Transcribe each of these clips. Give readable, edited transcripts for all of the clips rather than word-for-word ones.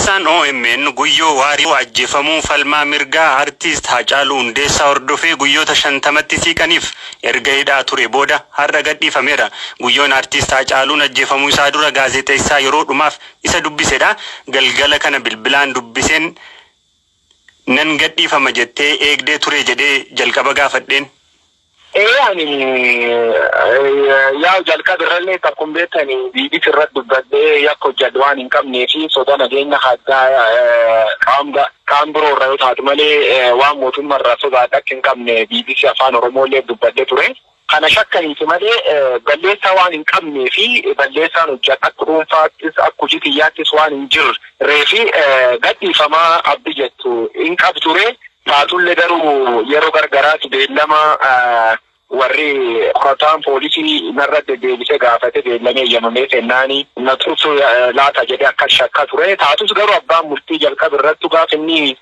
Gabaasaan OMN guyyoo waarii ajjeefamuu falmaa mirgaa artiist Haacaaluu Hundeessaa hordofee guyyoota 50tti siiqaniif erga hidhaa ture booda har'a gadhiifameera. Guyyoon artiist Haacaaluun ajjeefamuu isaa dura gaazexeessaa yeroo dhumaaf isa dubbisedha. Galgala kana bilbilaan dubbiseen nan gadhiifama jettee eegdee ture jedhee jalqaba gaafadheen. Yaa jalqaba irrallee takkum beekani biibii sirratti dubbadhee yakko jadwaan hin qabnee fi soda nageenya kaan biroo irraa yoo taatu malee waan mootummaa irraa sodaadha akka hin qabne biibii afaan Oromoolee dubbadhee ture. Kana shakka hin malee balleessaa waan hin qabnee fi balleessaan hojjeta akka dhuunfaattis akka hojii xiyyaattis waan hin jirree fi gadhiifamaa abdii jettu hin qabdu ture. Taatullee garuu yeroo gargaraatti beellama warri qorataan poolisii narra deddeebisee gaafate beellamee eeyyamamee kennaanii na tursu laata jedhee akka shakka ture. Taatus garuu abbaan murtii jalqaba irratti gaafa inni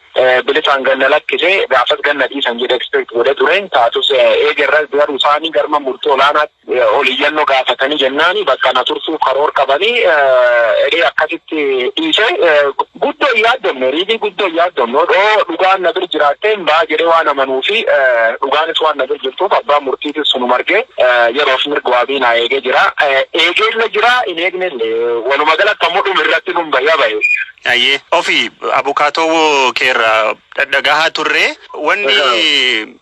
bilisaan ganna lakkise gaafas ganna dhiisan jedhee expect godhee ture. Taatus eegerras garuu isaanii garma murtii olaanaatti oliyyannoo gaafatanii jennaani bakka na tursuuf karoora qabanii akkasitti dhiise guddoo yaaddomne riibii guddoo yaaddomne dhugaan na bir jiraatteen baa jedhee waan amanuu fi dhugaanis waan na bir jirtuuf abbaan murtiitis sunu margee yeroof mirga waabii naa eegee jira. Eegeellee jira hin eegnellee waluma galatti ammoo dhumirratti nun bayyaa bahe. Ayyee ofii abukaatoo keerra dhagahaa turre wanni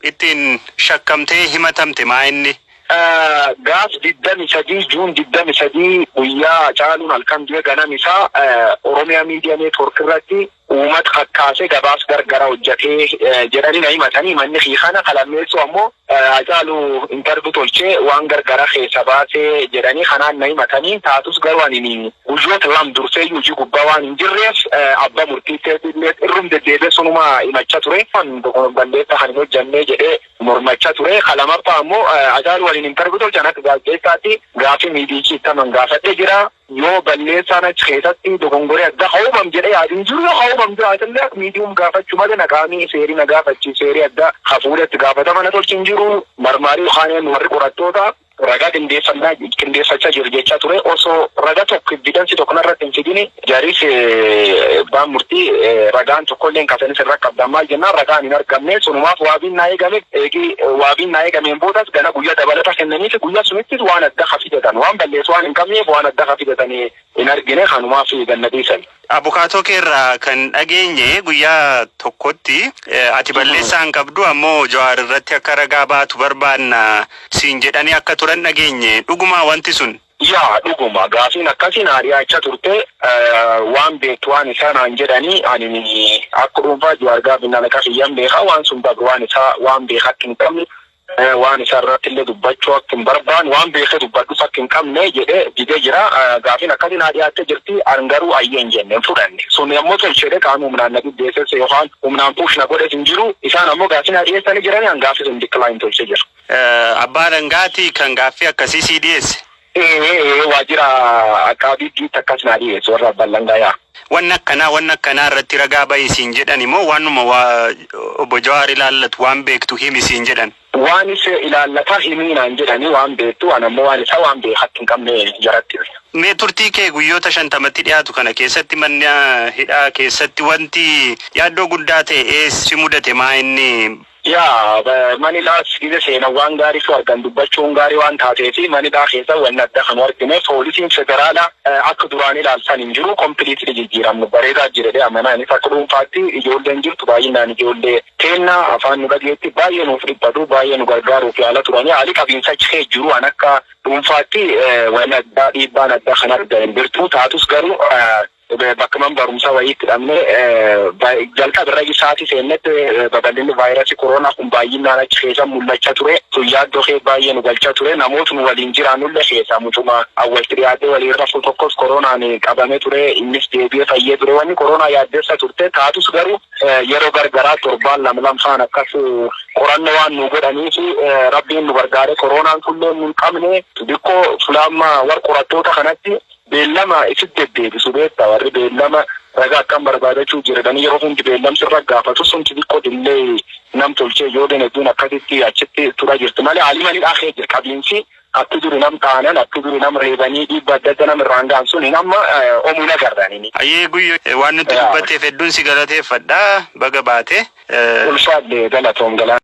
ittiin shakkamtee himatamte maa inni? Gaaf 23 Juun 23 guyyaa Haacaaluun halkan du'e ganam isaa Oromiyaa Miidiyaa Neetwoork irratti uummata kakkaasee gabaas gargara hojjetee jedhanii na himatanii manni hiikana kalammeessu ammoo Haacaaluu intarvii tolchee waan gargara keessa baasee jedhanii kanaan na himatanii. Taatus garuu ani guyyoota lam dursee hojii gubbaa waan hin jirreef abbaa murtiitti irrum deddeebi'ee sunuma himachaa ture. Balleessaa kan hin hojjannee jedhee mormachaa ture. Kalamaffaa ammoo Haacaaluu waliin intarvii tolchan akka gaazexeessaatti gaafii miidiyichi ittaman gaafadhee jira. Yoo balleessaan achi keessatti dogongoree adda haumam jedhee yaadin jiru yoo haumam jiraatillee miidiyuun gaafachuu malee naqaamii seerii na gaafachi seerii adda hafuudhatti gaafatama na tolchin jiru marmaarii yookaan warri qorattoota ragaa qindeeffachaa jiru jechaa ture. Osoo ragaa tokko evidensi tokko narratti hin fidini jaaris abbaan murtii ragaan tokkollee kasanis irra qabdan maal jennaan ragaan hin argamne sunumaaf waabiin naa eegame eegi waabiin naa eegameen boodas gana guyyaa dabalata kennaniif guyyaa sunittis waan adda hafidatan waan balleessu waan hin qabneef waan adda hafidatanii hin argine kanumaaf ganna dhiisan. Abukaatoo keerraa kan dhageenye guyyaa tokkotti ati balleessaan qabdu ammoo Jawaar irratti akka ragaa baatu barbaanna siin jedhanii akka turan dhageenye dhugumaa wanti sun? Yaa dhuguma gaafiin akkasiin dhiyaachaa turte waan beektu waan isaanaan jedhanii ani akka dhuunfaa Jawaar gaafin alaqa xiyyan beekaa waan sun babu waan isaa waan beekatti hin qabne waan isa irratti illee dubbachuu akka hin barbaanne waan beekee dubbadhus akka hin qabne jedhee didee jira. Gaafiin akkasiin dhiyaattee jirti an garuu ayyeen jenne hin fudhanne sun yommuu tolchedhe qaama humnaan na dhibbeessesse yookaan humnaan puush na godhes hin jiru. Isaan ammoo gaafiin dhiyeessanii jiranii an gaafii sun dikkilaayin tolchee jira. Abbaa Dangaati kan gaaffii akkasii sii dhiyeesse? Waajjira Aqaabiitti akkas naa dhiyeessu warra Abbaan Dangaa. Wanna akkanaa irratti ragaa bahi siin jedhan immoo waanuma obbo Jawaar ilaallatu waan beektu himi siin jedhan? Waan isa ilaallata himiinaan jedhanii waan beektu an ammoo waan isa waan beekatti hin qabne jaratti. Mee turtii kee guyyoota 50tti dhiyaatu kana keessatti manni hidhaa keessatti wanti yaaddoo guddaa ta'e eessi mudate maa inni? Yaa manidhaas gisa seenan waan gaarii fi argan dubbachuun gaarii waan taateefi manidhaa keessa wanni adda kan argine poolisiin federaalaa akka duraan ilaalsan hin jiru kompiliitli jijjiiramu bareedaa jiredhe amanaanis akka dhuunfaatti ijoolleen jirtu baay'inaan ijoollee kennaa afaan nu dhageetti baay'ee nuuf dhibbatu baay'ee nu gargaaruuf yaala turanii haali qabiinsa achi jiru an akka dhuunfaatti wanni addaa dhiibbaan adda kan argan birtuu taatus garuu bakka man barumsa wayiitti dhabne jalqaba irra isaati seennetti babal'inni vaayirasii koronaa kun baay'inaan achi keessa mul'achaa ture. Yaaddoo kee baay'ee nu galchaa ture. Namootni waliin jiraannullee keessaa mutuma awwalti dhiyaatee waliin rafuu tokkos koronaan qabamee ture. Innis deebi'ee fayyee ture. Wanni koronaa yaaddeessa turte taatus garuu yeroo gargaraa torbaan lamfaan akkas qorannoo waan nu godhaniif rabbiin nu gargaare koronaan kullee nu hin qabne xiqqoo fulaammaa warra qorattoota kanatti beellama itti deddeebisu beektaa warri beellama ragaa akkam barbaadachuu jiran yeroo hundi beellamsi irra gaafatu sun xiqqoo dillee nam tolchee yoo hedduun akkasitti achitti tura jirti malee haalii manidhaa kee jira qabiinsi akki duri nam taanan akki duri nam reebanii dhiibba adda adda nam irraan ga'an sun nama omuna garraanini. Ayyee guyyoo waan nuti dubbatteef hedduun si galateeffadha baga baate. Ulfaadde galatoom galaa.